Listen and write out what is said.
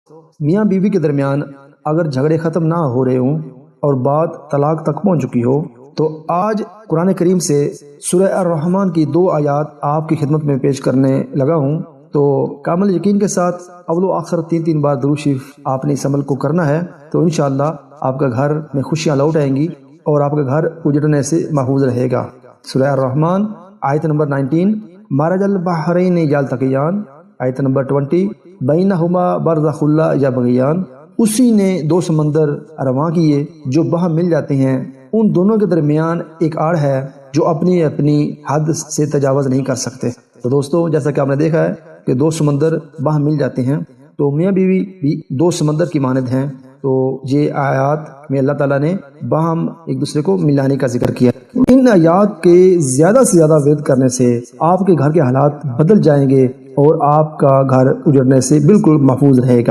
मियाँ बीवी के दरमियान अगर झगड़े ख़त्म ना हो रहे हों और बात तलाक तक पहुँच चुकी हो, तो आज कुरान करीम से सूरह अर्रहमान की 2 आयत आपकी खिदमत में पेश करने लगा हूँ। तो कामिल यकीन के साथ अव्वल आखिर 3 बार दुरूद शरीफ आपने इस अमल को करना है, तो इंशाअल्लाह आपका घर में खुशियाँ लौट आएंगी और आपका घर उजड़ने से महफूज रहेगा। सूरह अर्रहमान आयत नंबर 19, मरजल बहरैन यल्तक़ियान, आयत नंबर 20, बैनहुमा बरज़खुल ला यबग़ियान। उसी ने 2 समंदर रवां किए जो बाहर मिल जाते हैं, उन दोनों के दरमियान एक आड़ है जो अपनी अपनी हद से तजावज़ नहीं कर सकते। तो दोस्तों, जैसा कि आपने देखा है कि 2 समंदर बाहर मिल जाते हैं, तो मियाँ बीवी भी 2 समंदर की मानद हैं। तो ये आयत में अल्लाह ताला ने बाहम एक दूसरे को मिलाने का जिक्र किया। इन आयत के ज़्यादा से ज़्यादा विरद करने से आपके घर के हालात बदल जाएंगे और आपका घर उजड़ने से बिल्कुल महफूज रहेगा।